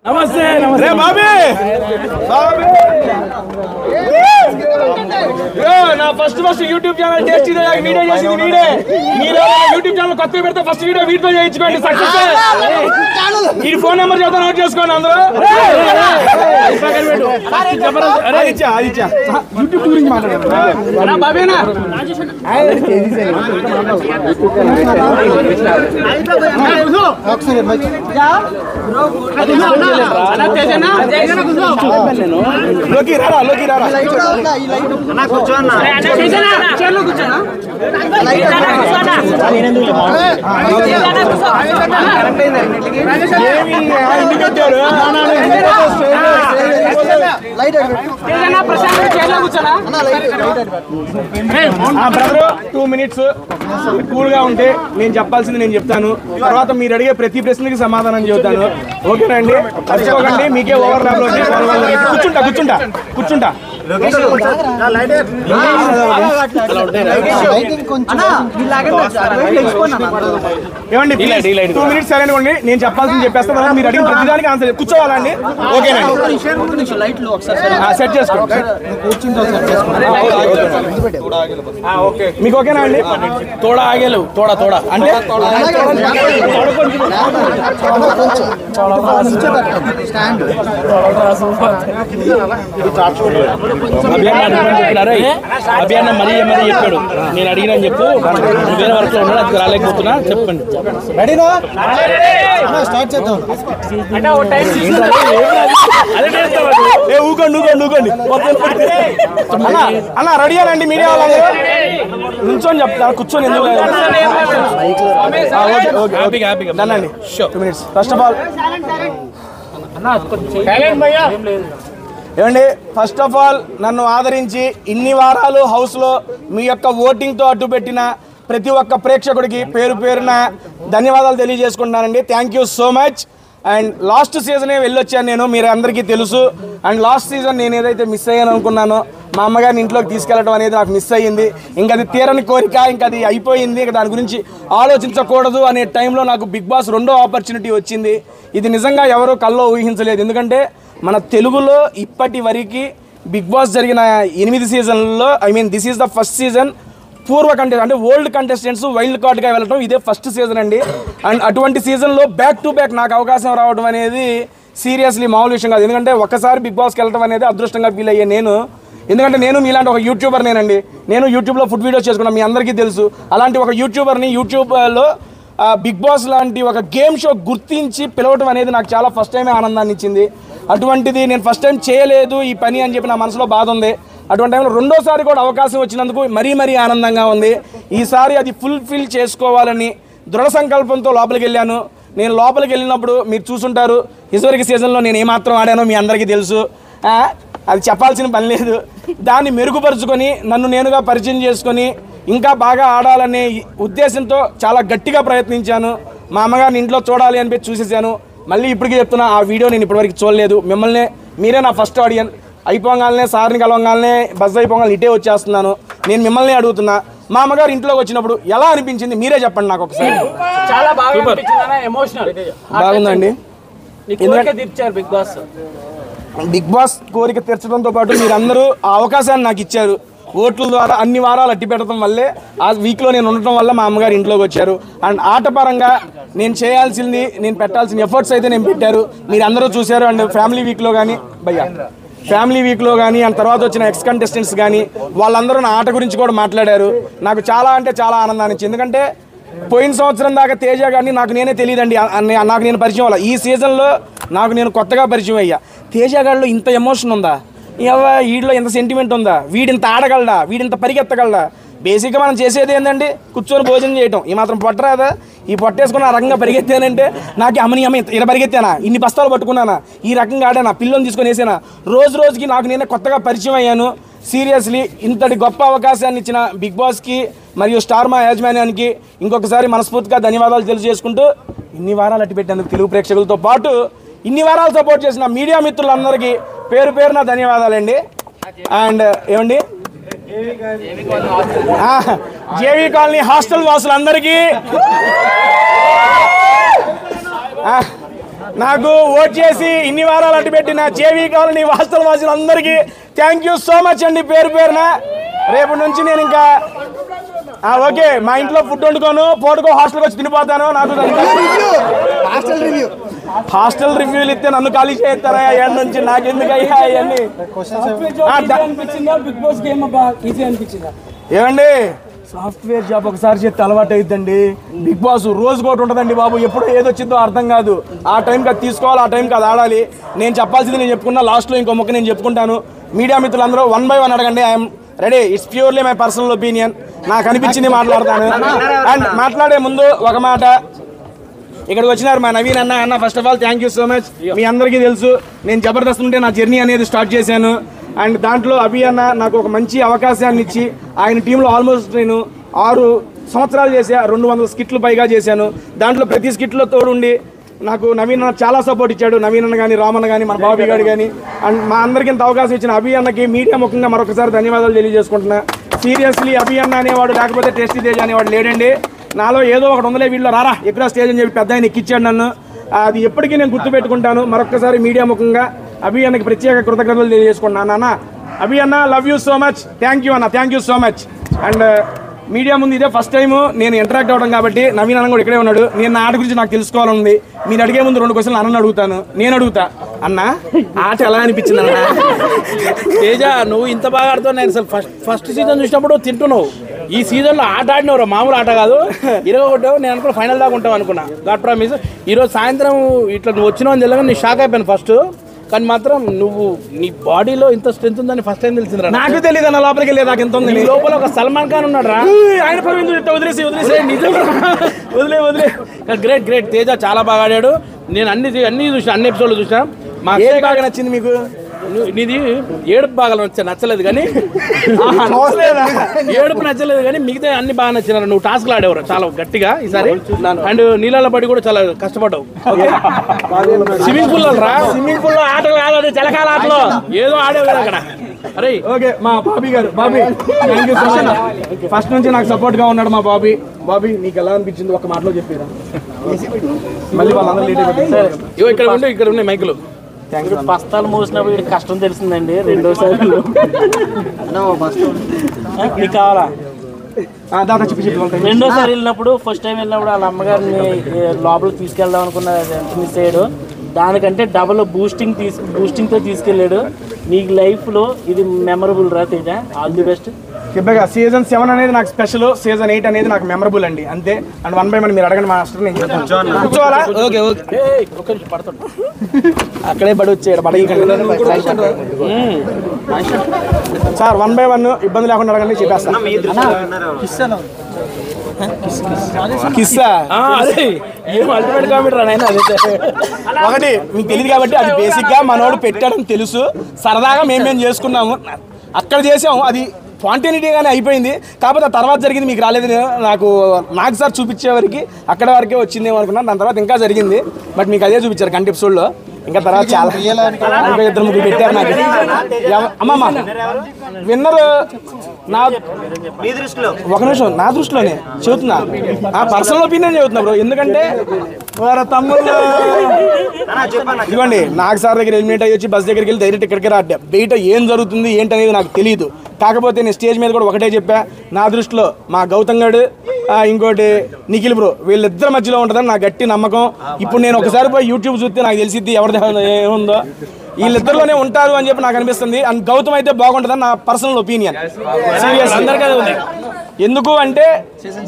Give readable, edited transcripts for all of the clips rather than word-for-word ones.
నమస్తే నమస్తే బాబీ నా first YouTube channel tasty video చేసింది వీడే. మీరు యూట్యూబ్ ఛానల్ కొత్తగా పెడితే ఫస్ట్ వీడియో వీడితో చేయించుకోండి. సక్సెస్. ఈ ఫోన్ నెంబర్ చెప్తా నోట్ చేసుకోండి అందరూ. యూట్యూబ్ గురించి మాట్లాడారు బాబేనా. లోకి రారా లోకి రారా బ్రదరు 2 minutes కూల్ గా ఉంటే నేను చెప్పాల్సింది నేను చెప్తాను. తర్వాత మీరు అడిగే ప్రతి ప్రశ్నకి సమాధానం చెబుతాను. ఓకేనండి? మర్చిపోకండి. మీకే ఓవర్ ల్యాప్ లో కూర్చుంటా కూర్చుంటా కూర్చుంటా ఏమండి 2 minutes సరైన అండి. నేను చెప్పాల్సింది చెప్పేస్తాను. మీరు అడిగిన ప్రతిదానికి ఆన్సర్ కూర్చోవాలండి. ఓకేనండి? సెట్ చేసుకోండి. మీకు ఓకేనా అండి? తోడా ఆగేలు తోడా తోడా అంటే అభియాన్న మరీ మరీ చెప్పాడు. నేను అడిగినా చెప్పు. వేరే వర్క్ లో ఉన్నాడు, అది రాలేకపోతున్నా. చెప్పండి. ఊకండి ఊకండి ఊకండి అన్న. రెడీ అనండి మీడియా వాళ్ళందరూ. నుంచొని చెప్తా కూర్చొని ఎందుకు అనండి. 2 minutes. ఫస్ట్ ఆఫ్ ఆల్ ఏమండి, ఫస్ట్ ఆఫ్ ఆల్ నన్ను ఆదరించి ఇన్ని వారాలు హౌస్లో మీ యొక్క ఓటింగ్తో అడ్డు పెట్టిన ప్రతి ఒక్క ప్రేక్షకుడికి పేరు పేరున ధన్యవాదాలు తెలియజేసుకుంటున్నానండి. Thank you so much. And last సీజనే వెళ్ళొచ్చాను నేను, మీరు అందరికీ తెలుసు. అండ్ లాస్ట్ సీజన్ నేను ఏదైతే మిస్ అయ్యాను అనుకున్నానో మా అమ్మగారిని ఇంట్లోకి తీసుకెళ్ళడం అనేది నాకు మిస్ అయ్యింది. ఇంకా అది తీరని కోరిక, ఇంకా అది అయిపోయింది. ఇంకా దాని గురించి ఆలోచించకూడదు అనే టైంలో నాకు బిగ్ బాస్ 2వ ఆపర్చునిటీ వచ్చింది. ఇది నిజంగా ఎవరూ కల్లో ఊహించలేదు. ఎందుకంటే మన తెలుగులో ఇప్పటి వరకు బిగ్ బాస్ జరిగిన 8 సీజన్లలో this is the first season పూర్వ కంటెస్ట్ అంటే ఓల్డ్ కంటెస్టెంట్స్ వైల్డ్ కార్డ్గా వెళ్ళడం ఇదే ఫస్ట్ సీజన్ అండి. అండ్ అటువంటి సీజన్లో బ్యాక్ టు బ్యాక్ నాకు అవకాశం రావడం అనేది సీరియస్లీ మామూలు విషయం కాదు. ఎందుకంటే ఒక్కసారి బిగ్ బాస్కి వెళ్ళడం అనేది అదృష్టంగా ఫీల్ అయ్యే నేను. ఎందుకంటే నేను మీలాంటి ఒక యూట్యూబర్ నేనండి. నేను యూట్యూబ్లో ఫుడ్ వీడియోస్ చేసుకున్నాను, మీ అందరికీ తెలుసు. అలాంటి ఒక యూట్యూబర్ని యూట్యూబ్లో బిగ్ బాస్ లాంటి ఒక గేమ్ షో గుర్తించి పిలవడం అనేది నాకు చాలా ఫస్ట్ టైమే ఆనందాన్ని ఇచ్చింది. అటువంటిది నేను ఫస్ట్ టైం చేయలేదు ఈ పని అని చెప్పి నా మనసులో బాధ ఉంది. అటువంటి టైంలో 2వసారి కూడా అవకాశం వచ్చినందుకు మరీ ఆనందంగా ఉంది. ఈసారి అది ఫుల్ఫిల్ చేసుకోవాలని దృఢ సంకల్పంతో లోపలికి వెళ్ళాను. నేను లోపలికి వెళ్ళినప్పుడు మీరు చూసుంటారు, ఇదివరకు సీజన్లో నేను ఏమాత్రం ఆడానో మీ అందరికీ తెలుసు. అది చెప్పాల్సిన పని లేదు. దాన్ని మెరుగుపరుచుకొని నన్ను నేనుగా పరిచయం చేసుకొని ఇంకా బాగా ఆడాలనే ఉద్దేశంతో చాలా గట్టిగా ప్రయత్నించాను. మా అమ్మగారిని ఇంట్లో చూడాలి అనిపించి చూసేసాను. మళ్ళీ ఇప్పటికీ చెప్తున్నా, ఆ వీడియో నేను ఇప్పటివరకు చూడలేదు. మిమ్మల్ని మీరే నా ఫస్ట్ ఆడియన్స్. అయిపోగానే సార్ని కలవగానే బస్ అయిపోగానే ఇటే వచ్చేస్తున్నాను. నేను మిమ్మల్ని అడుగుతున్నా, మా అమ్మగారు ఇంట్లోకి వచ్చినప్పుడు ఎలా అనిపించింది మీరే చెప్పండి నాకు ఒకసారి. చాలా బాగా ఎమోషనల్ బాగుందండి. బిగ్ బాస్ కోరిక తీర్చడంతో పాటు మీరందరూ ఆ అవకాశాన్ని నాకు ఇచ్చారు. ఓట్ల ద్వారా అన్ని వారాలు అట్టి పెట్టడం వల్లే ఆ వీక్లో నేను ఉండటం వల్ల మా అమ్మగారు ఇంట్లోకి వచ్చారు. అండ్ ఆటపరంగా నేను చేయాల్సింది, నేను పెట్టాల్సిన ఎఫర్ట్స్ అయితే నేను పెట్టారు, మీరు అందరూ చూశారు. అండ్ ఫ్యామిలీ వీక్లో కానీ అండ్ తర్వాత వచ్చిన ఎక్స్ కంటెస్టెంట్స్ కానీ వాళ్ళందరూ నా ఆట గురించి కూడా మాట్లాడారు. నాకు చాలా అంటే చాలా ఆనందాన్ని ఇచ్చింది. ఎందుకంటే పోయిన సంవత్సరం దాకా తేజ గారిని నాకు నేనే తెలియదండి, నాకు నేను పరిచయం అవ్వాలి. ఈ సీజన్లో నాకు నేను కొత్తగా పరిచయం అయ్యా. తేజ గారిలో ఇంత ఎమోషన్ ఉందా, వీడిలో ఎంత సెంటిమెంట్ ఉందా, వీడింత ఆడగలడా, వీడింత పరిగెత్తగలడా. బేసిక్గా మనం చేసేది ఏంటంటే కూర్చొని భోజనం చేయటం. ఈ మాత్రం పొట్టరాదా? ఈ పొట్టేసుకుని ఆ రకంగా పరిగెత్తానంటే నాకు అమ్మ ఇలా పరిగెత్తానా, ఇన్ని బస్తాలు పట్టుకున్నానా, ఈ రకంగా ఆడానా, పిల్లల్ని తీసుకొని వేసానా. రోజుకి నాకు నేనే కొత్తగా పరిచయం అయ్యాను. సీరియస్లీ ఇంతటి గొప్ప అవకాశాన్ని ఇచ్చిన బిగ్ బాస్కి మరియు స్టార్ మా యాజమాన్యానికి ఇంకొకసారి మనస్ఫూర్తిగా ధన్యవాదాలు తెలియజేసుకుంటూ, ఇన్ని వారాలు అట్టి పెట్టేందుకు తెలుగు ప్రేక్షకులతో పాటు ఇన్ని వారాలు సపోర్ట్ చేసిన మీడియా మిత్రులందరికీ పేరు పేరున ధన్యవాదాలండి. అండ్ ఏమండి జేవీ కాలనీ హాస్టల్ వాసులందరికీ నాకు ఓట్ చేసి ఇన్ని వారాలు అడ్డు పెట్టిన జేవీ కాలనీ వాస్తవ వాసులందరికీ థ్యాంక్ యూ సో మచ్ అండి, పేరు పేరున. రేపు నుంచి నేను ఇంకా ఓకే, మా ఇంట్లో ఫుడ్ వండుకోను, పోటుకో హాస్టల్కి వచ్చి తినిపోతాను. నాకు హాస్టల్ రివ్యూలు ఇస్తే నన్ను ఖాళీ చేస్తారా ఏడు నుంచి, నాకెందుకు అయ్యా అవన్నీ. ఏమండి సాఫ్ట్వేర్ జాబ్ ఒకసారి చేస్తే అలవాటు అవుతుందండి. బిగ్ బాస్ రోజుకి ఒకటి ఉంటుందండి బాబు, ఎప్పుడు ఏదొచ్చిందో అర్థం కాదు. ఆ టైంకి అది తీసుకోవాలి, ఆ టైంకి అది ఆడాలి. నేను చెప్పాల్సింది నేను చెప్పుకున్నా, లాస్ట్లో ఇంకో మొక్క నేను చెప్పుకుంటాను. మీడియా మిత్రులందరూ 1 by 1 అడగండి, I'm ready. It's purely my personal opinion, నాకు అనిపించింది మాట్లాడతాను. అండ్ మాట్లాడే ముందు ఒక మాట, ఇక్కడికి వచ్చినారు మా నవీన్ అన్న. First of all thank you so much. మీ అందరికీ తెలుసు నేను జబర్దస్త్ ఉంటే నా జర్నీ అనేది స్టార్ట్ చేశాను. అండ్ దాంట్లో అభి అన్న నాకు ఒక మంచి అవకాశాన్ని ఇచ్చి ఆయన టీంలో ఆల్మోస్ట్ నేను 6 సంవత్సరాలు చేశా, 200 స్కిట్లు పైగా చేశాను. దాంట్లో ప్రతి స్కిట్లో తోడుండి నాకు నవీన్ అన్న చాలా సపోర్ట్ ఇచ్చాడు. నవీన్ అన్న కానీ, రామన్న కానీ, మన బాబీ గారు కానీ, అండ్ మా అందరికీ ఇంత అవకాశం ఇచ్చిన అభి అన్నకి మీడియా ముఖంగా మరొకసారి ధన్యవాదాలు తెలియజేసుకుంటున్నా. సీరియస్లీ అభి అన్న అనేవాడు లేకపోతే టేస్టీ తేజ్ అనేవాడు లేడండి. నాలో ఏదో ఒకటి ఉందలే, వీళ్ళు రారా ఎక్కువ స్టేజ్ అని చెప్పి పెద్ద ఆయన ఎక్కిచ్చాడు నన్ను. అది ఎప్పటికీ నేను గుర్తుపెట్టుకుంటాను. మరొకసారి మీడియా ముఖంగా అభి అన్నకి ప్రత్యేక కృతజ్ఞతలు తెలియజేసుకుంటున్నాను. అన్న అభి అన్న, love you so much, thank you అన్న, thank you so much. And media ముందు ఇదే ఫస్ట్ టైం నేను ఇంటరాక్ట్ అవ్వడం కాబట్టి నవీన్ అన్న కూడా ఇక్కడే ఉన్నాడు. నేను నా ఆట గురించి నాకు తెలుసుకోవాలని మీరు అడిగే ముందు 2 క్వశ్చన్లు అన్న అడుగుతాను. నేను అడుగుతా, అన్న ఆట ఎలా అనిపించింది అన్న? తేజ, నువ్వు ఇంత బాగా ఆడుతావు. నేను అసలు ఫస్ట్ సీజన్ చూసినప్పుడు తింటున్నావు, ఈ సీజన్లో ఆట ఆడినవరా, మామూలు ఆట కాదు. 21 నేను అనుకున్నా ఫైనల్ దాకా ఉంటావు అనుకున్నా. God promise. ఈరోజు సాయంత్రం ఇట్లా నువ్వు వచ్చినావు అని తెలియగా నేను షాక్ అయిపోయాను ఫస్ట్. కానీ మాత్రం నువ్వు నీ బాడీలో ఇంత స్ట్రెంత్ ఉందని ఫస్ట్ టైం తెలిసిందిరా. నాకు తెలియదు అన్న, లోపలికి వెళ్ళేది నాకు ఎంత ఉంది. లోపల ఒక సల్మాన్ ఖాన్ ఉన్నాడు రా. ఆయన వదిలేసి వదిలే. Great great. తేజ చాలా బాగా ఆడాడు. నేను అన్ని చూసిన, అన్ని ఎపిసోడ్లు చూసినా. మాకు ఏది బాగా నచ్చింది మీకు? నీది ఏడుపు బాగా నచ్చలేదు కానీ, ఏడుపు నచ్చలేదు కానీ మిగతా అన్ని బాగా నచ్చినారు. నువ్వు టాస్క్లు ఆడేవారు చాలా గట్టిగా ఈసారి. అండ్ నీళ్ళ పడి కూడా చాలా కష్టపడ్డావు. స్విమ్మింగ్ పూల్ రా, స్విమ్మింగ్ పూల్ లో ఆటలు కాదు, చలకాల ఆటలు ఏదో ఆడేవారు అక్కడ. అరే ఓకే, మా బాబీ గారు, Bobby thank you so much. First నుంచి నాకు సపోర్ట్ గా ఉన్నాడు మా బాబీ. బాబీ నీకు ఎలా అనిపించింది ఒక మాటలో చెప్పేదా? మళ్ళీ వాళ్ళందరూ లేట్ ఇక్కడ ఉన్నాయి మైకులు. బస్తాలు మోసినప్పుడు వీడికి కష్టం తెలిసిందండి. రెండోసారి మీకు కావాలా? రెండోసారి వెళ్ళినప్పుడు, ఫస్ట్ టైం వెళ్ళినప్పుడు వాళ్ళ అమ్మగారిని లోపలికి తీసుకెళ్దాం అనుకున్న మిస్ అయ్యాడు. దానికంటే డబుల్ బూస్టింగ్తో తీసుకెళ్ళాడు. నీకు లైఫ్లో ఇది మెమరబుల్ రా తేజ. All the best. చెప్పగా సీజన్ 7 అనేది నాకు స్పెషల్, సీజన్ 8 అనేది నాకు మెమరబుల్ అండి, అంతే. అండ్ 1 by 1 మీరు అడగండి మాస్టర్, నేను కూర్చోవాలా? ఓకే ఓకే, పడతాడు అక్కడే పడి వచ్చాడు సార్. 1 by 1 ఇబ్బంది లేకుండా అడగండి, చెప్పేస్తాను. ఒకటి మీకు తెలియదు కాబట్టి, అది బేసిక్ గా మనోడు పెట్టాడని తెలుసు, సరదాగా మేము చేసుకున్నాము, అక్కడ చేసాము, అది స్పాంటేనిటీగానే అయిపోయింది. కాకపోతే ఆ తర్వాత జరిగింది మీకు రాలేదు. నాకు సార్ చూపించే వరకు అక్కడ వరకే వచ్చిందేమో అనుకున్నాను. దాని తర్వాత ఇంకా జరిగింది, బట్ మీకు అదే చూపించారు కంటి ఎపిసోడ్లో. ఇంకా తర్వాత చాలా 2-3 పెట్టారు నాకు. అమ్మమ్మ విన్నర్ నా ఒక నిమిషం, నా దృష్టిలోనే చెబుతున్నా, పర్సనల్ ఒపీనియన్ చెబుతున్నా బ్రో. ఎందుకంటే తమ్ముళ్ళు ఇదిగోండి, నాకు సార్ దగ్గర ఎలిమినేట్ అయ్యి వచ్చి బస్ దగ్గరికి వెళ్ళి డైరెక్ట్ ఇక్కడికి రాడ్డా. బయట ఏం జరుగుతుంది ఏంటి అనేది నాకు తెలియదు. కాకపోతే నేను స్టేజ్ మీద కూడా ఒకటే చెప్పా, నా దృష్టిలో మా గౌతమ్ గడు ఇంకోటి నిఖిల్ బ్రో వీళ్ళిద్దరి మధ్యలో ఉంటుందని నా గట్టి నమ్మకం. ఇప్పుడు నేను ఒకసారి పోయి యూట్యూబ్ చూస్తే నాకు తెలిసిద్ది ఎవరిది ఏముందో. వీళ్ళిద్దరిలోనే ఉంటారు అని చెప్పి నాకు అనిపిస్తుంది. అండ్ గౌతమ్ అయితే బాగుంటుందని నా పర్సనల్ ఒపీనియన్. సీరియస్ అందరికీ ఉంది. ఎందుకు అంటే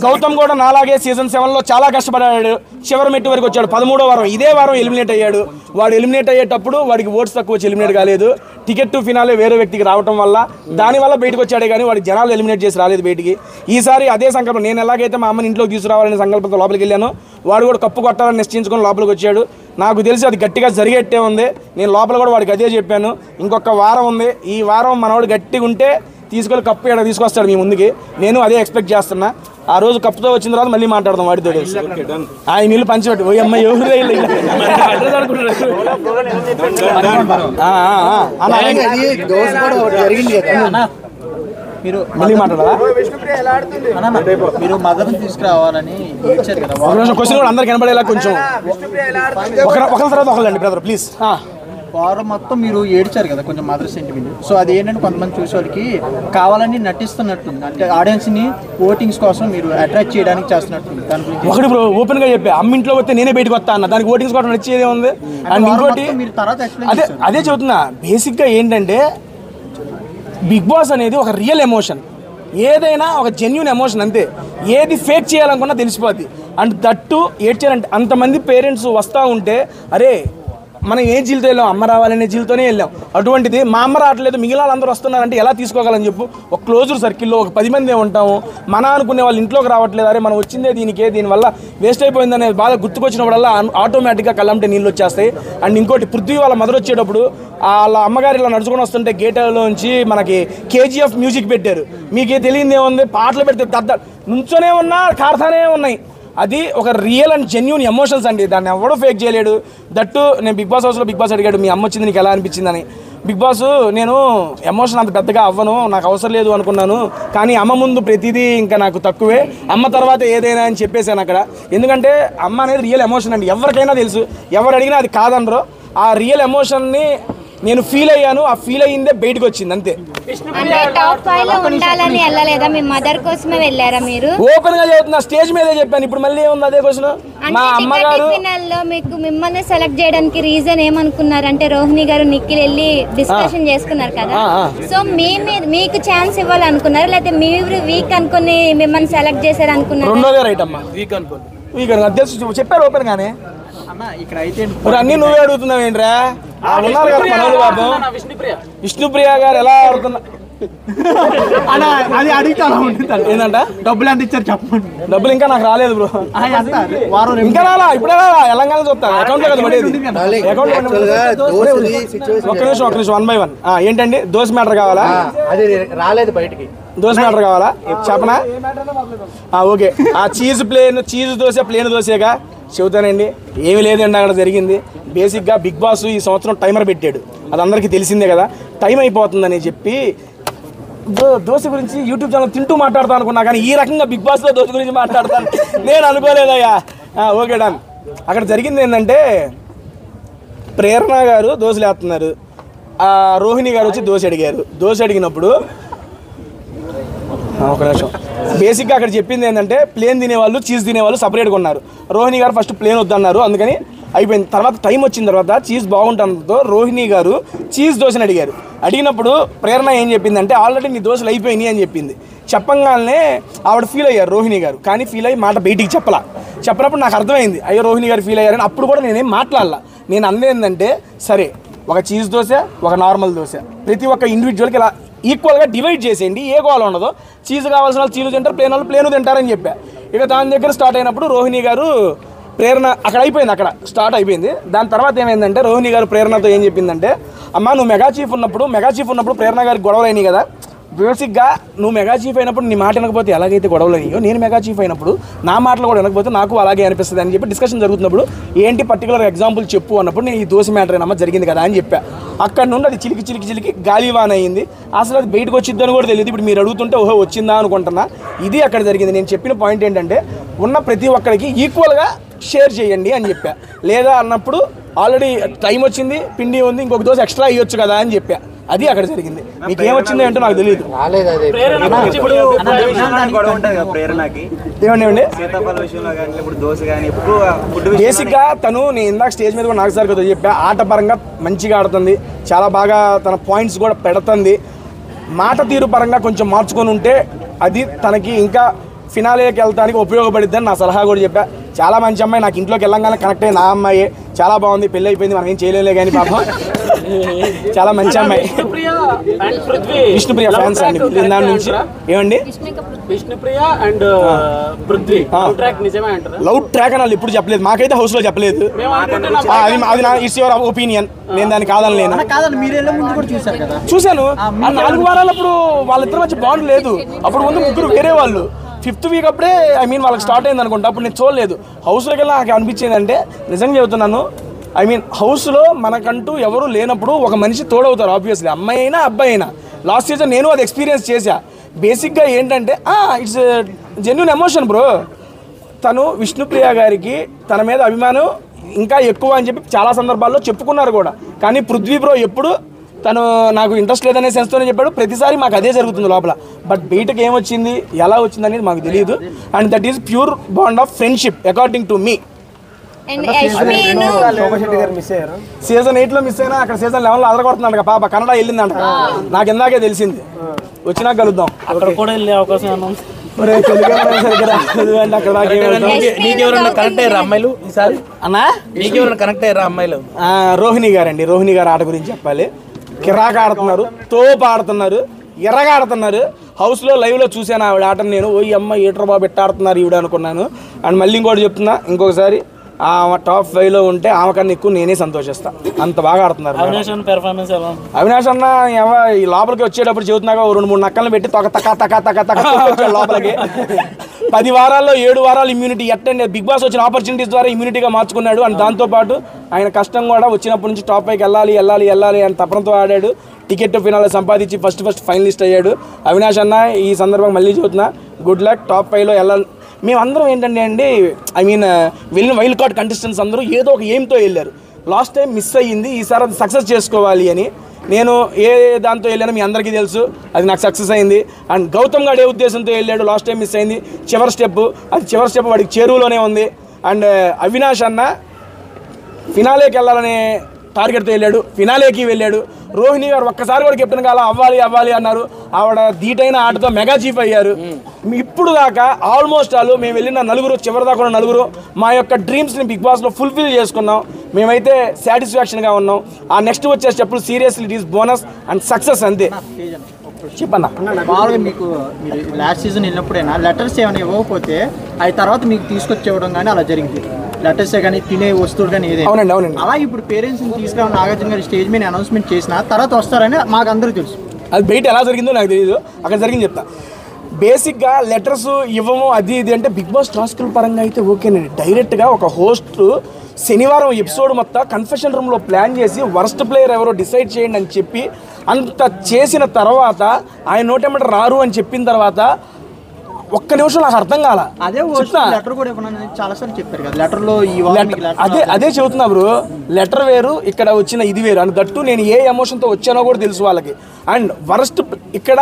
గౌతమ్ కూడా నాలాగే సీజన్ 7లో చాలా కష్టపడ్డాడు, చివరి మెట్టు వరకు వచ్చాడు. 13వ వారం ఇదే వారం ఎలిమినేట్ అయ్యాడు. వాడు ఎలిమినేట్ అయ్యేటప్పుడు వాడికి ఓట్స్ తక్కువ వచ్చి ఎలిమినేట్ కాలేదు. టికెట్ టు ఫినాలే వేరే వ్యక్తికి రావడం వల్ల దానివల్ల బయటకు వచ్చాడే కానీ వాడికి జనాలు ఎలిమినేట్ చేసి రాలేదు బయటికి. ఈసారి అదే సంకల్పం, నేను ఎలాగైతే మా అమ్మని ఇంట్లోకి తీసుకురావాలనే సంకల్పంతో లోపలికి వెళ్ళాను, వాడు కూడా కప్పు కొట్టాలని నిశ్చయించుకొని లోపలికి వచ్చాడు. నాకు తెలిసి అది గట్టిగా జరిగేట్టే ఉంది. నేను లోపల కూడా వాడికి అదే చెప్పాను, ఇంకొక వారం ఉంది, ఈ వారం మనవాడు గట్టిగా ఉంటే తీసుకెళ్ళి కప్పు ఇక్కడ తీసుకొస్తాడు మీ ముందుకి. నేను అదే ఎక్స్పెక్ట్ చేస్తున్నా. ఆ రోజు కప్పుతో వచ్చిన తర్వాత మళ్ళీ మాట్లాడదాం వాడితో. ఆయన నీళ్ళు పంచిపెట్టు, ఓ అమ్మాయి ఎవరు మీరు మళ్ళీ మాట్లాడాలా మీరు మదర్ని తీసుకురావాలని ఏడ్చారు కదా, క్వశ్చన్ కూడా అందరికి కనబడేలా కొంచెం ఒకరి తర్వాత ఒకళ్ళండి బ్రదర్ ప్లీజ్. వారం మొత్తం మీరు ఏడ్చారు కదా కొంచెం మదర్ సెంటిమెంట్. సో అది ఏంటంటే కొంతమంది చూసే వాళ్ళకి కావాలని నటిస్తున్నట్టుంది, అంటే ఆడియన్స్ని ఓటింగ్స్ కోసం మీరు అట్రాక్ట్ చేయడానికి చేస్తున్నట్టుంది. దాని గురించి ఒకటి బ్రో ఓపెన్ గా చెప్పా, అమ్మ ఇంట్లో వస్తే నేనే బయటకు వస్తా అన్న, దానికి ఓటింగ్స్ కూడా నచ్చేది ఉంది. అండ్ ఇంకోటి మీరు తర్వాత ఎక్స్ప్లెయిన్ చేస్తారు. అదే చెబుతున్నా, బేసిక్ గా ఏంటంటే బిగ్ బాస్ అనేది ఒక రియల్ ఎమోషన్, ఏదైనా ఒక జెన్యున్ ఎమోషన్ అంతే. ఏది ఫేక్ చేయాలనుకున్నా తెలిసిపోద్ది. అండ్ దట్టు ఏడ్చారంటే అంతమంది పేరెంట్స్ వస్తూ ఉంటే అరే మనం ఏ జీలతో వెళ్ళాం, అమ్మ రావాలనే జీలతోనే వెళ్ళాం. అటువంటిది మా అమ్మ రావట్లేదు మిగిలిన వాళ్ళందరూ వస్తున్నారంటే ఎలా తీసుకోగలని చెప్పు. ఒక క్లోజ్డ్ సర్కిల్లో ఒక 10 మంది ఉంటాము, మన అనుకునే వాళ్ళు ఇంట్లోకి రావట్లేదు, అరే మనం వచ్చిందే దీనికే, దీనివల్ల వేస్ట్ అయిపోయిందనే బాధ గుర్తుకొచ్చినప్పుడల్లా ఆటోమేటిక్గా కళ్ళంటే నీళ్ళు వచ్చేస్తాయి. అండ్ ఇంకోటి పృథ్వీ వాళ్ళ మదర్ వచ్చేటప్పుడు వాళ్ళ అమ్మగారు ఇలా నడుచుకొని వస్తుంటే గేట్లోంచి మనకి KGF మ్యూజిక్ పెట్టారు. మీకే తెలియదు ఏముంది, పాటలు పెడితే దద్ద నుంచోనే ఉన్నా కారుతానే ఉన్నాయి. అది ఒక రియల్ అండ్ జెన్యూన్ ఎమోషన్స్ అండి, దాన్ని ఎవడో ఫేక్ చేయలేడు. దట్టు నేను బిగ్ బాస్ హౌస్లో బిగ్ బాస్ అడిగాడు మీ అమ్మ వచ్చింది నీకు ఎలా అనిపించిందని. బిగ్ బాస్ నేను ఎమోషన్ అంత పెద్దగా అవ్వను, నాకు అవసరం లేదు అనుకున్నాను, కానీ అమ్మ ముందు ప్రతిదీ ఇంకా నాకు తక్కువే, అమ్మ తర్వాత ఏదైనా అని చెప్పేశాను అక్కడ. ఎందుకంటే అమ్మ అనేది రియల్ ఎమోషన్ అండి, ఎవరికైనా తెలుసు, ఎవరు అడిగినా అది కాదనరు. ఆ రియల్ ఎమోషన్ని నేను ఫీల్ అయ్యాను, ఆ ఫీల్ అయ్యిందే బయటకు వచ్చింది అంతే. అంటే టాప్ 5 లో ఉండాలని వెళ్ళలేదా, మీ మదర్ కోసమే వెళ్ళారా మీరు? ఓపెన్ గా చెప్తున్నా, స్టేజ్ మీదే చెప్పాను, ఇప్పుడు మళ్ళీ ఏముంది అదే క్వశ్చన్. మా అమ్మగారు ఫైనల్లో మీకు మిమ్మల్ని సెలెక్ట్ చేయడానికి రీజన్ ఏమనుకున్నారు అంటే రోహిణి గారు నిఖిల్ వెళ్ళి డిస్కషన్ చేసుకున్నారు కదా, సో మీకు ఛాన్స్ ఇవ్వాలనుకున్నారు లేకపోతే మీరు వీక్ అనుకుని మిమ్మల్ని సెలెక్ట్ చేశారు అనుకున్నారు? రెండోదే రైట్ అమ్మా, వీక్ అనుకోండి చెప్పారు ఓపెన్ గానే. అన్న ఇక్కడ అయితే అన్ని నువ్వే అడుగుతున్నావు ఏంట్రా, ఉన్నారు కదా మనోళ్ళు బాబు. విష్ణుప్రియ గారు ఎలా ఆడుతున్నా అది అడుగుతాను ఏంటంట డబ్బులు ఎంత ఇచ్చారు చెప్పండి. డబ్బులు ఇంకా నాకు రాలేదు బ్రో, వారం ఇంకా రాలా, ఇప్పుడే రాలా, తెలంగాణ చూస్తాను అకౌంట్ లో కదా పడేది. ఒక్క నిమిషం 1 by 1 ఏంటండి దోశ మ్యాటర్ కావాలా? అది రాలేదు బయటికి. దోశ మ్యాటర్ కావాలా చెప్పనా? ఓకే, ఆ చీజ్ దోశ ప్లేన్ దోశగా చెబుతానండి. ఏమీ లేదండి అక్కడ జరిగింది. బేసిక్గా బిగ్ బాస్ ఈ సంవత్సరం టైమర్ పెట్టాడు, అది అందరికీ తెలిసిందే కదా. టైం అయిపోతుందని చెప్పి దోశ గురించి యూట్యూబ్ ఛానల్ తింటూ మాట్లాడతాను అనుకున్నా, కానీ ఈ రకంగా బిగ్ బాస్లో దోశ గురించి మాట్లాడతాను నేను అనుకోలేదయ్యా. Okay done. అక్కడ జరిగింది ఏంటంటే ప్రేరణ గారు దోశలు వేస్తున్నారు, రోహిణి గారు వచ్చి దోశ అడిగారు. దోశ అడిగినప్పుడు ఒక నిమిషం, బేసిక్గా అక్కడ చెప్పింది ఏంటంటే ప్లేన్ తినేవాళ్ళు చీజ్ తినేవాళ్ళు సపరేట్గా ఉన్నారు. రోహిణి గారు ఫస్ట్ ప్లేన్ వద్దన్నారు, అందుకని అయిపోయింది. తర్వాత టైం వచ్చిన తర్వాత చీజ్ బాగుంటుందో రోహిణి గారు చీజ్ దోశని అడిగారు. అడిగినప్పుడు ప్రేరణ ఏం చెప్పిందంటే ఆల్రెడీ నీ దోశలు అయిపోయినాయి అని చెప్పింది. చెప్పంగానే ఆవిడ ఫీల్ అయ్యారు రోహిణి గారు, కానీ ఫీల్ అయ్యి మాట బయటికి చెప్పినప్పుడు నాకు అర్థమైంది అయ్యో రోహిణి గారు ఫీల్ అయ్యారని. అప్పుడు కూడా నేనేం మాట్లాడాల, నేను అన్నది ఏంటంటే సరే ఒక చీజ్ దోశ ఒక నార్మల్ దోశ ప్రతి ఒక్క ఇండివిజువల్కి ఇలా ఈక్వల్గా డివైడ్ చేసేయండి, ఏ గోల ఉండదు. చీజ్ కావాల్సిన వాళ్ళు చీజ్ తింటారు, ప్లేన్ వాళ్ళు ప్లేను తింటారని చెప్పా. ఇక దాని దగ్గర స్టార్ట్ అయినప్పుడు రోహిణి గారు ప్రేరణ అక్కడ అయిపోయింది, అక్కడ స్టార్ట్ అయిపోయింది. దాని తర్వాత ఏమైందంటే రోహిణి గారు ప్రేరణతో ఏం చెప్పిందంటే అమ్మ నువ్వు మెగా చీఫ్ ఉన్నప్పుడు ప్రేరణ గారికి గొడవలు అయినాయి కదా, బేసిక్గా నువ్వు మెగా చీఫ్ అయినప్పుడు నీ మాట వినకపోతే ఎలాగైతే గొడవలు అయ్యో నేను మెగా చీఫ్ అయినప్పుడు నా మాటలు కూడా వినకపోతే నాకు అలాగే అనిపిస్తుంది అని చెప్పి డిస్కషన్ జరుగుతున్నప్పుడు ఏంటి పర్టికులర్ ఎగ్జాంపుల్ చెప్పు అన్నప్పుడు నేను ఈ దోశ మ్యాటర్ ఏనమ్మా జరిగింది కదా అని చెప్పా. అక్కడ నుండి అది చిలికి గాలివాన్ అయింది. అసలు అది బయటకు వచ్చిద్దని కూడా తెలియదు. ఇప్పుడు మీరు అడుగుతుంటే ఓహో వచ్చిందా అనుకుంటున్నా. ఇది అక్కడ జరిగింది. నేను చెప్పిన పాయింట్ ఏంటంటే ఉన్న ప్రతి ఒక్కరికి ఈక్వల్గా షేర్ చేయండి అని చెప్పా. లేదా అన్నప్పుడు ఆల్రెడీ టైం వచ్చింది, పిండి ఉంది, ఇంకొక దోశ ఎక్స్ట్రా ఇవ్వచ్చు కదా అని చెప్పా. అది అక్కడ జరిగింది. మీకు ఏమొచ్చింది అంటే నాకు తెలియదు. ఏమండి బేసిక్గా తను నేను ఇందాక స్టేజ్ మీద కూడా నాకు సార్ కదా చెప్పా, ఆట పరంగా మంచిగా ఆడుతుంది, చాలా బాగా తన పాయింట్స్ కూడా పెడుతుంది. మాట తీరు పరంగా కొంచెం మార్చుకొని ఉంటే అది తనకి ఇంకా ఫినాలేకి వెళ్తానికి ఉపయోగపడిద్దని నా సలహా కూడా చెప్పా. చాలా మంచి అమ్మాయి, నాకు ఇంట్లోకి వెళ్ళంగానే కనెక్ట్ అయ్యి నా అమ్మాయి చాలా బాగుంది, పెళ్ళి అయిపోయింది, మనం ఏం చేయలేలే కానీ పాపం చాలా మంచి అమ్మాయి. విష్ణుప్రియ ఫ్యాన్స్ అండి దాని నుంచి. ఏమండి లవ్ ట్రాక్ అని వాళ్ళు ఇప్పుడు చెప్పలేదు, మాకైతే హౌస్ లో చెప్పలేదు. అది నా ఇట్స్ యువర్ ఒపీనియన్, నేను దాన్ని కాదనలేను. చూశాను 4 వారాలప్పుడు వాళ్ళిద్దరు మధ్య బాండ్ లేదు. అప్పుడు ముందు ముగ్గురు వేరే వాళ్ళు, 5th వీక్ అప్పుడే వాళ్ళకి స్టార్ట్ అయింది అనుకుంటా. అప్పుడు నేను చూడలేదు. హౌస్లోకి వెళ్ళి నాకు అనిపించేది అంటే నిజంగా చెబుతున్నాను, హౌస్లో మనకంటూ ఎవరు లేనప్పుడు ఒక మనిషి తోడవుతారు ఆబ్వియస్లీ, అమ్మాయి అయినా అబ్బాయి అయినా. లాస్ట్ సీజన్ నేను అది ఎక్స్పీరియన్స్ చేశా. బేసిక్గా ఏంటంటే ఇట్స్ జెన్యూన్ ఎమోషన్ బ్రో. తను విష్ణుప్రియ గారికి తన మీద అభిమానం ఇంకా ఎక్కువ అని చెప్పి చాలా సందర్భాల్లో చెప్పుకున్నారు కూడా. కానీ పృథ్వీ బ్రో ఎప్పుడు తను నాకు ఇంట్రెస్ట్ లేదనే సెన్స్తోనే చెప్పాడు. ప్రతిసారి మాకు అదే జరుగుతుంది లోపల. బట్ బయటకు ఏమొచ్చింది, ఎలా వచ్చింది అనేది మాకు తెలియదు. And that is pure bond of friendship according to me. Season 8లో మిస్ అయినా అక్కడ సీజన్ 11లో అదరగొడుతున్నాడు పాప. కన్నడ వెళ్ళిందంట, నాకు ఇందాకే తెలిసింది. వచ్చినా కలుద్దాం. అక్కడ కూడా వెళ్ళే అవకాశం ఏమన్నా నీకెవరన్నా కనెక్ట్ అయ్యారా అమ్మాయిలు ఈసారి? అన్నా నీకెవరన్నా కనెక్ట్ అయ్యారా అమ్మాయిలు? రోహిణి గారండి. రోహిణి గారు ఆట గురించి చెప్పాలి. కిరాక ఆడుతున్నారు, తోపు ఆడుతున్నారు, ఎర్రగా ఆడుతున్నారు. హౌస్లో లైవ్లో చూశాను ఆవిడ ఆటను. నేను ఓ అమ్మ ఏటర్ బాబు ఎట్ట ఆడుతున్నారు ఈవిడ అనుకున్నాను. అండ్ మళ్ళీ ఇంకోటి చెప్తున్నా, ఇంకొకసారి ఆమె టాప్ 5లో ఉంటే ఆమె కన్నా ఎక్కువ నేనే సంతోషిస్తాను. అంత బాగా ఆడుతున్నారు. అవినాష్ అన్న ఈ లోపలికి వచ్చేటప్పుడు చెబుతున్నాక 2-3 నక్కలను పెట్టి తొక్క లోపలికి 10 వారాల్లో 7 వారాలు ఇమ్యూనిటీ ఎట్టండి బిగ్ బాస్ వచ్చిన ఆపర్చునిటీస్ ద్వారా ఇమ్యూనిటీగా మార్చుకున్నాడు. అండ్ దాంతోపాటు ఆయన కష్టం కూడా వచ్చినప్పటి నుంచి టాప్ 5కి వెళ్ళాలి అని తపనతో ఆడాడు. టికెట్ ఫినాల్ సంపాదించి ఫస్ట్ ఫైనలిస్ట్ అయ్యాడు. అవినాష్ అన్న ఈ సందర్భంగా మళ్ళీ చెబుతున్నా, గుడ్ లక్. టాప్ 5లో వెళ్ళాలి. మేమందరం ఏంటంటే అండి, వెళ్ళిన వైల్డ్ కార్డ్ కంటెస్టెంట్స్ అందరూ ఏదో ఒక ఎయిమ్తో వెళ్ళారు. లాస్ట్ టైం మిస్ అయ్యింది, ఈసారి అది సక్సెస్ చేసుకోవాలి అని. నేను ఏ దాంతో వెళ్ళానో మీ అందరికీ తెలుసు, అది నాకు సక్సెస్ అయింది. అండ్ గౌతమ్ గారు ఏ ఉద్దేశంతో వెళ్ళాడు, లాస్ట్ టైం మిస్ అయింది. చివరి స్టెప్ వాడికి చేరువలోనే ఉంది. అండ్ అవినాష్ అన్న ఫినాలేకి వెళ్ళాలనే టార్గెట్తో వెళ్ళాడు, ఫినాలేకి వెళ్ళాడు. రోహిణి గారు ఒక్కసారి కూడా కెప్టెన్ కాల అవ్వాలి అన్నారు. ఆవిడ ధీటైన ఆటతో మెగా చీఫ్ అయ్యారు. ఇప్పుడు దాకా ఆల్మోస్ట్ మేము వెళ్ళిన చివరి దాకా నలుగురు మా యొక్క డ్రీమ్స్ని బిగ్ బాస్లో ఫుల్ఫిల్ చేసుకున్నాం. మేమైతే సాటిస్ఫాక్షన్గా ఉన్నాం. ఆ నెక్స్ట్ వచ్చే స్టెప్పులు seriously it is bonus and success అంతే. చెప్పన్నా మామూలుగా మీరు లాస్ట్ సీజన్ వెళ్ళినప్పుడైనా లెటర్స్ ఏమైనా ఇవ్వకపోతే అవి తర్వాత మీకు తీసుకొచ్చి ఇవ్వడం కానీ అలా జరిగింది. లెటర్సే కానీ తినే వస్తువులు కానీ ఏదైనా. అవునండి. అలా ఇప్పుడు పేరెంట్స్ని తీసుకురావడం నాగార్జున గారు స్టేజ్ మీద అనౌన్స్మెంట్ చేసిన తర్వాత వస్తారని మాకు అందరూ తెలుసు. అది బయట ఎలా జరిగిందో నాకు తెలియదు, అక్కడ జరిగింది చెప్తా. బేసిక్గా లెటర్స్ ఇవ్వము అది ఇది అంటే బిగ్ బాస్ టాస్కుల పరంగా అయితే ఓకేనండి. డైరెక్ట్గా ఒక హోస్ట్ శనివారం ఎపిసోడ్ మొత్తం కన్ఫెషన్ రూమ్లో ప్లాన్ చేసి వర్స్ట్ ప్లేయర్ ఎవరో డిసైడ్ చేయండి అని చెప్పి అంత చేసిన తర్వాత ఆయన నోటెమ్మట రారు అని చెప్పిన తర్వాత ఒక్క నిమిషం నాకు అర్థం కాల. లెటర్ కూడా చాలా సార్లు చెప్పారు కదా, లెటర్లో అదే చెబుతున్నా బ్రో. లెటర్ వేరు, ఇక్కడ వచ్చిన ఇది వేరు. అండ్ దట్టు నేను ఏ ఎమోషన్తో వచ్చానో కూడా తెలుసు వాళ్ళకి. అండ్ వరస్ట్ ఇక్కడ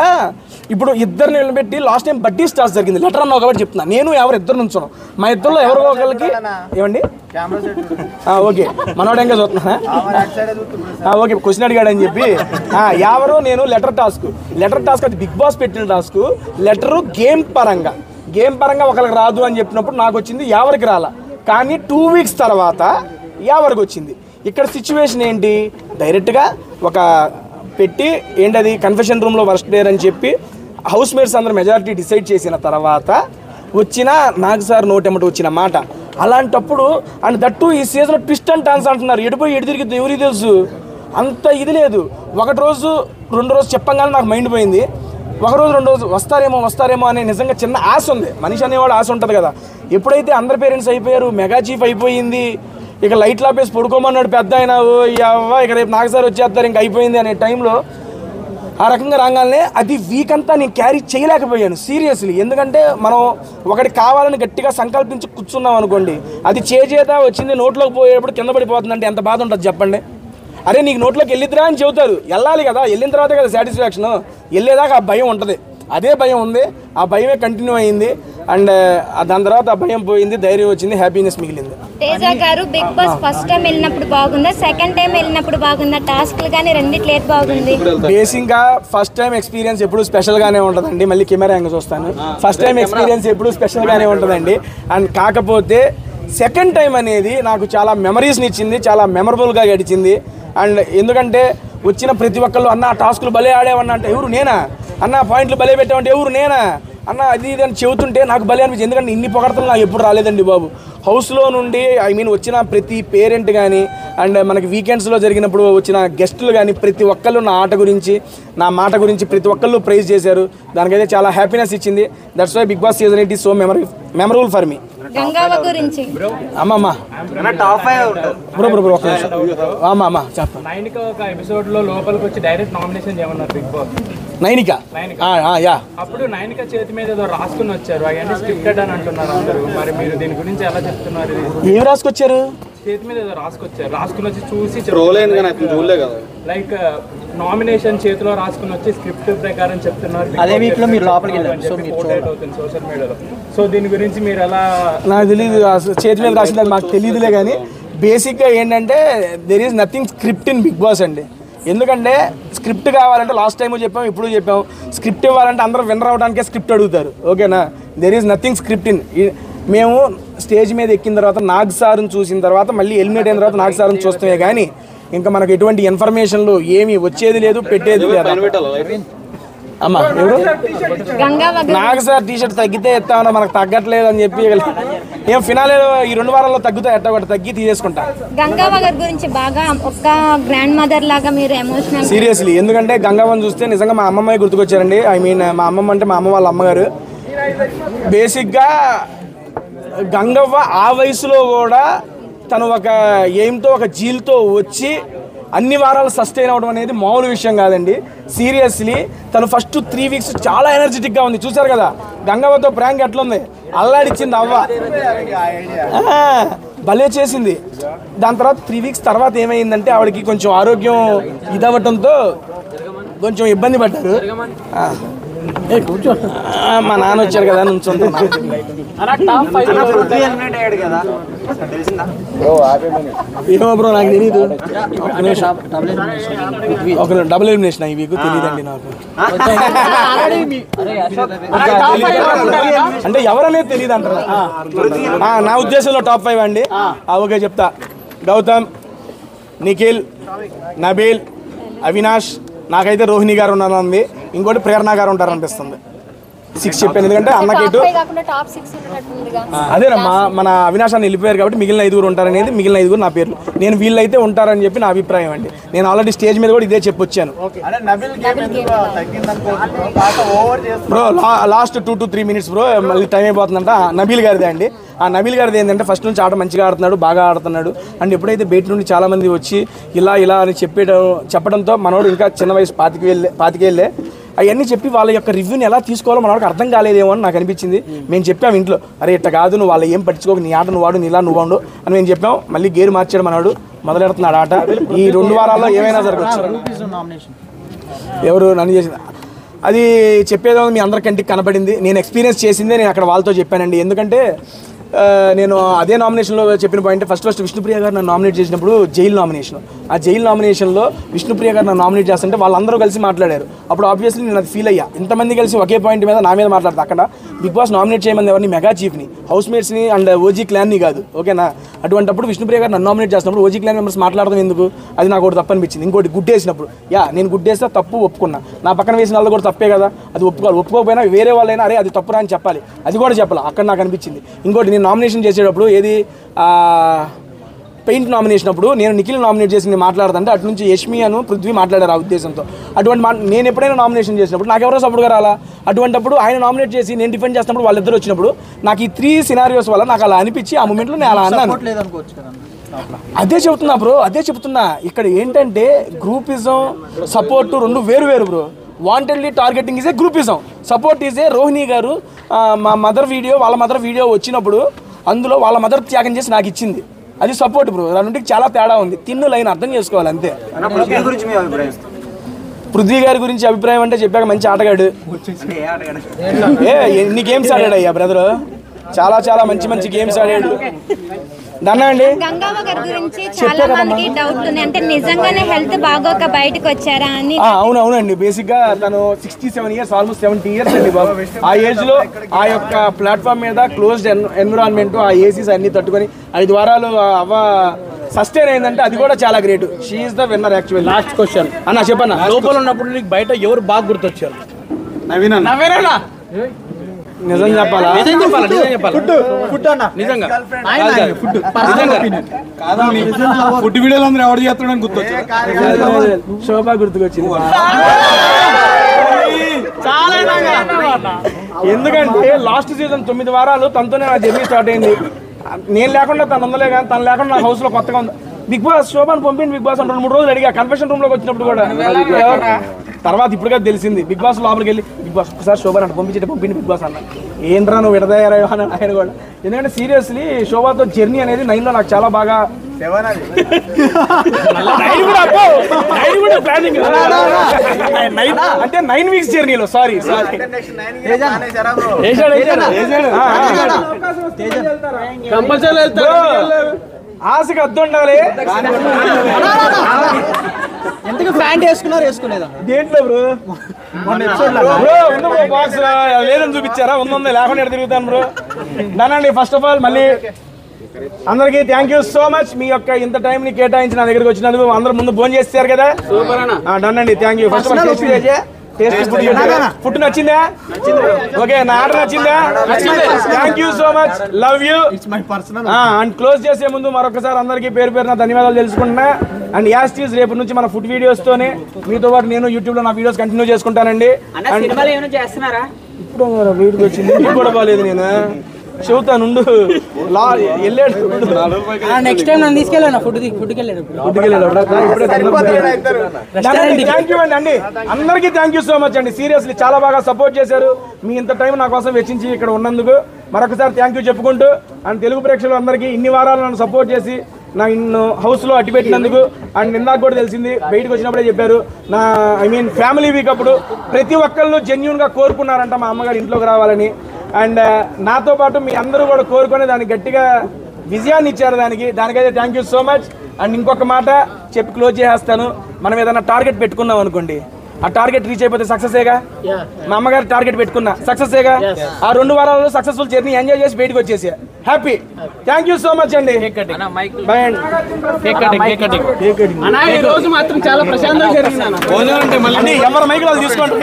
ఇప్పుడు ఇద్దరిని నిలబెట్టి లాస్ట్ టైం బడ్డీ స్టార్స్ జరిగింది. లెటర్ అన్నావు కాబట్టి చెప్తున్నా, నేను ఎవరు ఇద్దరు నుంచున్నాం. మా ఇద్దరులో ఎవరో ఒకరికి ఏమండి ఓకే మనోడు ఇంకా చూస్తున్నా ఓకే క్వశ్చన్ అడిగాడు అని చెప్పి ఎవరు నేను లెటర్ టాస్క్ అది బిగ్ బాస్ పెట్టిన టాస్క్. లెటరు గేమ్ పరంగా ఒకరికి రాదు అని చెప్పినప్పుడు నాకు వచ్చింది, ఎవరికి రాలా. కానీ 2 వీక్స్ తర్వాత ఎవరికి వచ్చింది. ఇక్కడ సిచ్యువేషన్ ఏంటి, డైరెక్ట్గా ఒక పెట్టి ఏంటది కన్ఫెషన్ రూమ్లో వర్స్ట్ ప్లేయర్ అని చెప్పి హౌస్ మేట్స్ అందరూ మెజారిటీ డిసైడ్ చేసిన తర్వాత వచ్చిన నాకు సార్ నోటెమ్మట వచ్చిన మాట. అలాంటప్పుడు అండ్ దట్టు ఈ సీజన్ ట్విస్ట్ అండ్ టర్న్స్ అంటున్నారు. ఎడిపోయి ఎడి తిరిగిద్దు ఎవరికి తెలుసు, అంత ఇది లేదు. 1 రోజు 2 రోజు చెప్పంగానే నాకు మైండ్ పోయింది. 1 రోజు 2 రోజు వస్తారేమో అనే నిజంగా చిన్న ఆశ ఉంది. మనిషి అనేవాడు ఆశ ఉంటుంది కదా. ఎప్పుడైతే అందరి పేరెంట్స్ అయిపోయారు, మెగా చీఫ్ అయిపోయింది, ఇక లైట్లు ఆపేసి పడుకోమన్నాడు పెద్ద అయినా ఇక రేపు నాకు సార్ వచ్చేస్తారు ఇంక అయిపోయింది అనే టైంలో ఆ రకంగా రాగానే అది వీక్ అంతా నేను క్యారీ చేయలేకపోయాను సీరియస్లీ. ఎందుకంటే మనం ఒకటి కావాలని గట్టిగా సంకల్పించి కూర్చున్నాం అనుకోండి, అది చేత వచ్చింది నోట్లోకి పోయేటప్పుడు కింద పడిపోతుందంటే ఎంత బాధ ఉంటుంది చెప్పండి. అరే నీకు నోట్లోకి వెళ్ళిద్దిరా అని చెబుతారు, వెళ్ళాలి కదా, వెళ్ళిన తర్వాతే కదా సాటిస్ఫాక్షన్. వెళ్ళేదాకా ఆ భయం ఉంటుంది, అదే భయం ఉంది, ఆ భయమే కంటిన్యూ అయింది. అండ్ దాని తర్వాత ఆ భయం పోయింది, ధైర్యం వచ్చింది, హ్యాపీనెస్ మిగిలింది. తేజ గారు బిగ్ బాస్ ఫస్ట్ టైం వెళ్ళినప్పుడు బాగుందా, సెకండ్ టైం వెళ్ళినప్పుడు బాగుందా, టాస్క్లు కానీ రెండిట్లో ఏది బాగుంది? బేసిక్గా ఫస్ట్ టైం ఎక్స్పీరియన్స్ ఎప్పుడు స్పెషల్గానే ఉంటుందండి. మళ్ళీ కెమెరా యాంగిల్ చూస్తాను, ఫస్ట్ టైం ఎక్స్పీరియన్స్ ఎప్పుడు స్పెషల్గానే ఉంటుందండి. అండ్ కాకపోతే సెకండ్ టైం అనేది నాకు చాలా మెమరీస్ని ఇచ్చింది, చాలా మెమరబుల్గా గడిచింది. అండ్ ఎందుకంటే వచ్చిన ప్రతి ఒక్కళ్ళు అన్న టాస్కులు భలే ఆడేవన్నా అంటే ఎవరు నేనా, అన్న పాయింట్లు భలే పెట్టామంటే ఎవరు నేనా, అన్న అది ఇది అని చెబుతుంటే నాకు భలే అనిపించింది. ఎందుకంటే ఇన్ని పొగడతలు నాకు ఎప్పుడు రాలేదండి బాబు. హౌస్లో నుండి వచ్చిన ప్రతి పేరెంట్ కానీ అండ్ మనకి వీకెండ్స్లో జరిగినప్పుడు వచ్చిన గెస్టులు కానీ ప్రతి ఒక్కళ్ళు నా ఆట గురించి నా మాట గురించి ప్రతి ఒక్కళ్ళు ప్రైజ్ చేశారు. దానికైతే చాలా హ్యాపీనెస్ ఇచ్చింది. That's why Big Boss season 8 is so memorable for me. Gangavva గురించి అమ్మమ్మ బ్రో ఒక్క నిమిషం అమ్మ చెప్ప నైనిక ఒక ఎపిసోడ్ లో లోపలికి వచ్చి డైరెక్ట్ నామినేషన్ చేయమన్నారు బిగ్ బాస్. నైనిక యా అప్పుడు నైనిక చేతి మీద ఏదో రాసుకుని వచ్చారు, అవన్నీ స్క్రిప్టెడ్ అని అంటున్నారు అందరూ. మరి మీరు దీని గురించి ఎలా చెప్తున్నారు? ఏం రాసుకొచ్చారు? చేతి మీద ఏదో రాసుకుని వచ్చి చూసి లైక్ నామినేషన్ చేతిలో రాసుకుని వచ్చి స్క్రిప్ట్ ప్రకారం చెప్తున్నారు. అదే వీక్ లో మీరు లోపలికి వెళ్ళారు, సో మీరు అవుతుంది సోషల్ మీడియాలో. సో దీని గురించి మీరు ఎలా? నాకు తెలియదు, చేతి మీద రాసింది మాకు తెలియదులే. కానీ బేసిక్గా ఏంటంటే there is nothing script in Big Boss అండి. ఎందుకంటే స్క్రిప్ట్ కావాలంటే లాస్ట్ టైం చెప్పాము, ఇప్పుడు చెప్పాము, స్క్రిప్ట్ ఇవ్వాలంటే అందరూ విన్నర్ అవడానికే స్క్రిప్ట్ అడుగుతారు. ఓకేనా? There is nothing script in. మేము స్టేజ్ మీద ఎక్కిన తర్వాత నాగ్ సార్ని చూసిన తర్వాత మళ్ళీ ఎలిమినేట్ అయిన తర్వాత నాగ్ సార్ని చూస్తామే కానీ ఇంకా మనకు ఎటువంటి ఇన్ఫర్మేషన్లు ఏమీ వచ్చేది లేదు, పెట్టేది లేదు. అమ్మా ఎవరు? నాగ్ సార్ టీషర్ట్ తగ్గితే ఎత్తామన్నా, మనకు తగ్గట్లేదు అని చెప్పి ఏం ఫినాలే ఈ 2 వారాల్లో తగ్గుతాయి, ఎట్టా ఒకటి తగ్గి తీసేసుకుంటా. గంగావ గారి గురించి బాగా ఒక గ్రాండ్ మదర్ లాగా మీరు ఎమోషనల్ సీరియస్లీ. ఎందుకంటే గంగావని చూస్తే నిజంగా మా అమ్మమ్మ గుర్తుకొచ్చారండి. ఐ మీన్ మా అమ్మమ్మ అంటే మా అమ్మ వాళ్ళ అమ్మగారు. బేసిక్గా గంగవ్వ ఆ వయసులో కూడా తను ఒక ఎయిమ్తో ఒక జీల్తో వచ్చి అన్ని వారాలు సస్టైన్ అవ్వడం అనేది మామూలు విషయం కాదండి. సీరియస్లీ తను ఫస్ట్ 3 వీక్స్ చాలా ఎనర్జెటిక్గా ఉంది. చూసారు కదా గంగవ్వతో ప్రాంక్ ఎట్లుంది, అల్లాడిచ్చింది అవ్వ, భలే చేసింది. దాని తర్వాత 3 వీక్స్ తర్వాత ఏమైందంటే ఆవిడకి కొంచెం ఆరోగ్యం ఇదవ్వటంతో కొంచెం ఇబ్బంది పడ్డారు. కూర్చో, మా నాన్న వచ్చారు కదా నుంచుంటా. ఏమో బ్రో నాకు తెలీదు. ఒక డబుల్ ఎలిమినేషన్ ఈ వీక్ తెలియదండి నాకు. అంటే ఎవరనేది తెలియదు అంటారు. నా ఉద్దేశంలో టాప్ 5 అండి. ఓకే చెప్తా. గౌతమ్, నిఖిల్, నబీల్, అవినాష్, నాకైతే రోహిణి గారు ఉన్నారని, ఇంకోటి ప్రేరణ గారు ఉంటారనిపిస్తుంది. 6 చెప్పాను ఎందుకంటే అన్నకేటు అదేనమ్మా మన అవినాష్ అన్న వెళ్ళిపోయారు కాబట్టి మిగిలిన 5 ఉంటారనేది, మిగిలిన 5 నా పేర్లు. నేను వీళ్ళైతే ఉంటారని చెప్పి నా అభిప్రాయం అండి. నేను ఆల్రెడీ స్టేజ్ మీద కూడా ఇదే చెప్పొచ్చాను bro. Last 2 to 3 minutes bro, మళ్ళీ టైం అయిపోతుందంట. నబీల్ గారిదే అండి. ఆ నబీల్ గారిది ఏంటంటే ఫస్ట్ నుంచి ఆట మంచిగా ఆడుతున్నాడు, బాగా ఆడుతున్నాడు. అండ్ ఎప్పుడైతే బయట నుండి చాలామంది వచ్చి ఇలా అని చెప్పడంతో మనోడు ఇంకా చిన్న వయసు 25 ఏళ్ళే అవన్నీ చెప్పి వాళ్ళ యొక్క రివ్యూని ఎలా తీసుకోవాలో మనకు అర్థం కాలేదేమో అని నాకు అనిపించింది. మేము చెప్పాము ఇంట్లో, అరే ఇట్ట కాదు, నువ్వు వాళ్ళు ఏం పట్టించుకోక, నీ ఆట నువ్వు వాడు, నీలా నువ్వు వాడు అని మేము చెప్పాం. మళ్ళీ గేరు మార్చాడు మనవాడు, మొదలెడుతున్నాడు ఆట. ఈ 2 వారాల్లో ఏమైనా జరగచ్చు. ఎవరు నన్ను చేసింది అది చెప్పేదో మీ అందరికంటికి కనపడింది. నేను ఎక్స్పీరియన్స్ చేసిందే నేను అక్కడ వాళ్ళతో చెప్పానండి. ఎందుకంటే నేను అదే నామినేషన్లో చెప్పిన పాయింట్, ఫస్ట్ విష్ణుప్రియ గారు నన్ను నామినేట్ చేసినప్పుడు జైలు నామినేషన్, ఆ జైలు నామినేషన్లో విష్ణుప్రియ గారు నన్ను నామినేట్ చేస్తుంటే వాళ్ళందరూ కలిసి మాట్లాడారు. అప్పుడు ఆబ్వియస్లీ నేను అది ఫీల్ అయ్యా, ఇంతమంది కలిసి ఒకే పాయింట్ మీద నా మీద మాట్లాడతా. అక్కడ బిగ్ బాస్ నామినేట్ చేయమని ఎవరిని, మెగా చీఫ్ని, హౌస్ మేట్స్ని అండ్ ఓజీ క్లాన్ని కాదు. ఓకేనా? అటువంటిప్పుడు విష్ణుప్రియ గారు నన్ను నామినేట్ చేసినప్పుడు ఓజీ క్లాన్ మెంబర్స్ మాట్లాడడం ఎందుకు, అది నాకు ఒకటి తప్పు అనిపించింది. ఇంకోటి గుడ్డేసినప్పుడు, నేను గుడ్డేస్తే తప్పు ఒప్పుకున్నా, నా పక్కన వేసిన వాళ్ళు కూడా తప్పే కదా, అది ఒప్పుకోకపోయినా వేరే వాళ్ళైనా అరే అది తప్పురా అని చెప్పాలి, అది కూడా చెప్పాలి. అక్కడ నాకు అనిపించింది. ఇంకోటి నేను నామినేషన్ చేసేటప్పుడు ఏది పెయింట్ నామినేషన్ అప్పుడు నేను నిఖిల్ నామినేట్ చేసి నేను మాట్లాడుతుంటే అటు నుంచి యష్మి అను పృథ్వీ మాట్లాడారు ఆ ఉద్దేశంతో. అటువంటి నేను ఎప్పుడైనా నామినేషన్ చేసినప్పుడు నాకు ఎవరో సపోర్ట్గా రాలా. అటువంటిప్పుడు ఆయన నామినేట్ చేసి నేను డిఫెండ్ చేసినప్పుడు వాళ్ళిద్దరు వచ్చినప్పుడు నాకు ఈ 3 సినారియోస్ వల్ల నాకు అలా అనిపించి ఆ మూమెంట్లో నేను అలా అన్నాను. అదే చెబుతున్నా బ్రో, అదే చెప్తున్నా. ఇక్కడ ఏంటంటే గ్రూపిజం, సపోర్ట్ 2 వేరు bro. Wantedly targeting is a groupism, support is a Rohini గారు మా మదర్ వీడియో, వాళ్ళ మదర్ వీడియో వచ్చినప్పుడు అందులో వాళ్ళ మదర్ త్యాగం చేసి నాకు ఇచ్చింది, అది సపోర్ట్ బ్రో. రెండింటికి చాలా తేడా ఉంది. తిన్ను లైన్ అర్థం చేసుకోవాలి అంతే. పృథ్వీ గారి గురించి అభిప్రాయం అంటే చెప్పాక మంచి ఆటగాడు. ఎన్ని గేమ్స్ ఆడాడు అయ్యా బ్రదర్, చాలా మంచి గేమ్స్ ఆడాడు. గంగవ్వ గారి గురించి చాలా మందికి డౌట్ ఉంది, అంటే నిజంగానే హెల్త్ బాగోక బయటకు వచ్చారా అని. అవునండి, బేసిక్ గా తను 67 years, ఆల్మోస్ట్ 70 years అండి బాబు. ఆ ఏజ్ లో ఆ యొక్క ప్లాట్ఫామ్ మీద క్లోజ్డ్ ఎన్విరాన్మెంట్, ఆ ఏసీస్ అన్ని తట్టుకొని 5 వారాలు అవ్వ సస్టైన్ అయిందంటే అది కూడా చాలా great. She is the winner actually. Last question అన్న చెప్పన్నా, లోపల ఉన్నప్పుడు నీకు బయట ఎవరు బాగా గుర్తొచ్చారు? నవీన్. నిజం చెప్పాలా? నిజం చెప్పాలా? నిజంగా ఫుడ్ వీడియోలో అందరూ ఎవరు చేస్తున్నాడని గుర్తొచ్చు. శోభా గుర్తుకొచ్చింది. ఎందుకంటే లాస్ట్ సీజన్ 9 వారాలు తనతోనే నా జర్నీ స్టార్ట్ అయింది. నేను లేకుండా తను ఉందలే కానీ తను లేకుండా నా హౌస్ లో కొత్తగా ఉంది. బిగ్ బాస్ శోభాను పంపింది బిగ్ బాస్ అని 2-3 రోజులు అడిగా కన్ఫెషన్ రూమ్ లోకి వచ్చినప్పుడు కూడా. తర్వాత ఇప్పుడుగా తెలిసింది బిగ్ బాస్ లోపలికి వెళ్ళి బిగ్ బాస్ ఒకసారి శోభాను అంటే పంపింది బిగ్ బాస్ అన్న. ఏంట్రా నువ్వు విడదయ్యారా అని ఆయన కూడా. ఎందుకంటే సీరియస్లీ శోభాతో జర్నీ అనేది 9 లో నాకు చాలా బాగా అంటే 9 వీక్స్ జర్నీలో సారీ ఆశకి అద్దు ఉండాలి. ఎందుకు ప్యాంట్ వేసుకోలేదా దేంట్లో బ్రో? బాక్స్ లేదని చూపించారా? ఉందా లేకుండా తిరుగుతాను బ్రో. దానండి ఫస్ట్ ఆఫ్ ఆల్ మళ్ళీ అందరికి థ్యాంక్ యూ సో మచ్. మీ యొక్క ఇంత టైం ని కేటాయించి నా దగ్గరికి వచ్చినందుకు. అందరూ ముందు భోజనం చేస్తారు కదా? డన్ అండి, థ్యాంక్ యూ. ఫస్ట్ ఫుడ్ నచ్చిందా? ఓకే, నా ఆర్డర్ నచ్చిందా? Thank you so much, love you. And close చేసే ముందు మరొకసారి అందరికీ పేరు పేరున ధన్యవాదాలు తెలుసుకుంటున్నా. అండ్ యాస్టీస్ రేపు నుంచి మన ఫుడ్ వీడియోస్ తోనే మీతో పాటు నేను యూట్యూబ్ లో నా వీడియోస్ కంటిన్యూ చేసుకుంటానండి. ఇప్పుడు వీడికి వచ్చింది కూడా బాగాలేదు. నేను చెబుతాను వెళ్ళాడు. నెక్స్ట్ టైం నన్ను తీసుకెళ్ళాను ఫుడ్కి వెళ్ళాడు. థ్యాంక్ యూ అండి. అందరికీ థ్యాంక్ యూ సో మచ్ అండి. సీరియస్లీ చాలా బాగా సపోర్ట్ చేశారు. మీ ఇంత టైం నా కోసం వెచ్చించి ఇక్కడ ఉన్నందుకు మరొకసారి థ్యాంక్ యూ చెప్పుకుంటూ, అండ్ తెలుగు ప్రేక్షకులు అందరికీ ఇన్ని వారాలు నన్ను సపోర్ట్ చేసి నా ఇన్ను హౌస్లో అట్టి పెట్టినందుకు. అండ్ ఇందాక కూడా తెలిసింది, బయటకు వచ్చినప్పుడే చెప్పారు, నా ఫ్యామిలీ వీక్ అప్పుడు ప్రతి ఒక్కళ్ళు జెన్యూన్గా కోరుకున్నారంట మా అమ్మగారు ఇంట్లోకి రావాలని. అండ్ నాతో పాటు మీ అందరూ కూడా కోరుకొని దానికి గట్టిగా విజయాన్ని ఇచ్చారు. దానికైతే thank you so much. And ఇంకొక మాట చెప్పి క్లోజ్ చేసేస్తాను. మనం ఏదైనా టార్గెట్ పెట్టుకున్నాం అనుకోండి, ఆ టార్గెట్ రీచ్ అయిపోతే సక్సెసేగా. మా అమ్మగారు టార్గెట్ పెట్టుకున్నా సక్సెసేగా. ఆ 2 వారాల్లో సక్సెస్ఫుల్ జర్నీ ఎంజాయ్ చేసి బయటకు వచ్చేసా happy. Thank you so much అండి. బాయ్ అండి. రోజు మాత్రం చాలా ప్రశాంతంగా జరిగింది. ఎవరి మైకులు తీసుకోండి.